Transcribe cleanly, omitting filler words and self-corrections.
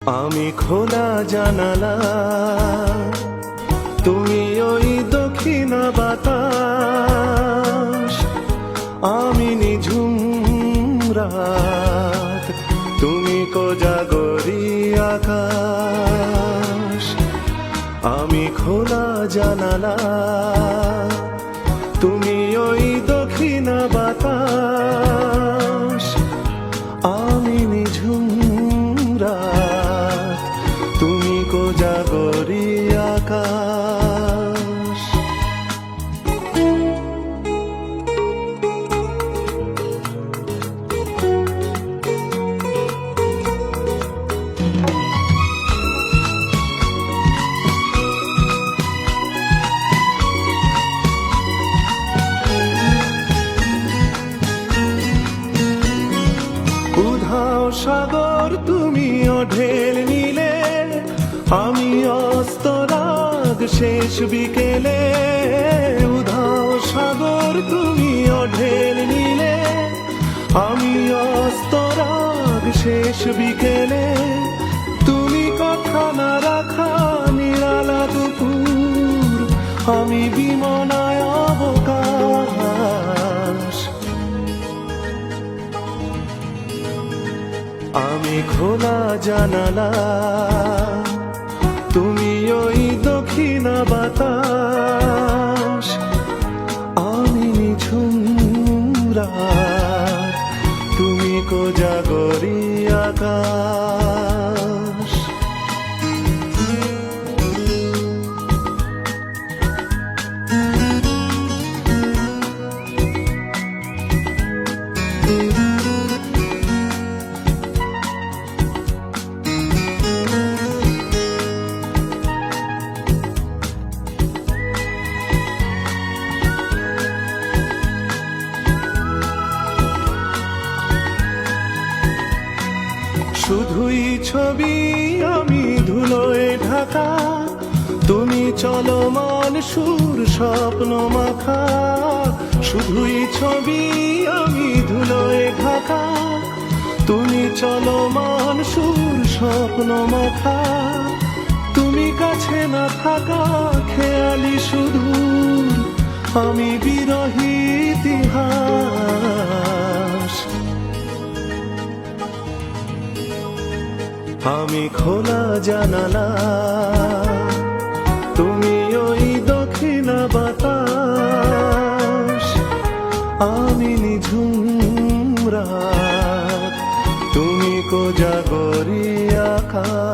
আমি খোলা জানালা, তুমি ওই দক্ষিণা বাতাস। আমি নিঝুম রাত, তুমি কোজাগরি আকাশ। আমি খোলা জানালা, তুমি ওই দক্ষিণা বাতাস। আমি নিঝুম রাত, তুমি কোজাগরি আকাশ। উধাও সাগর, তুমি ঢেল নিলে, আমি অস্তরাগ শেষ বিকেলে। উধাও সাগর, তুমি ঢেল নিলে, আমি অস্তরাগ শেষ বিকেলে। তুমি কথা না রাখা নিরালা দুপুর, আমি বিমনায় অবকাশ। আমি খোলা জানালা, তুমি ওই দক্ষিণা বাতাস। আমি নিঝুম রাত, তুমি কোজাগরি আকাশ। শুধুই ছবি, আমি ধুলোয় ঢাকা, তুমি চলমান সুর স্বপ্ন মাখা। শুধুই ছবি, আমি ধুলোয় ঢাকা, তুমি চলমান সুর স্বপ্ন মাখা। তুমি কাছে না থাকা খেয়ালি সুদূর, আমি বিরহী ইতিহাস। আমি খোলা জানালা, তুমি ওই দক্ষিণা বাতাস। আমি নিঝুম রাত, তুমি কোজাগরি আকাশ।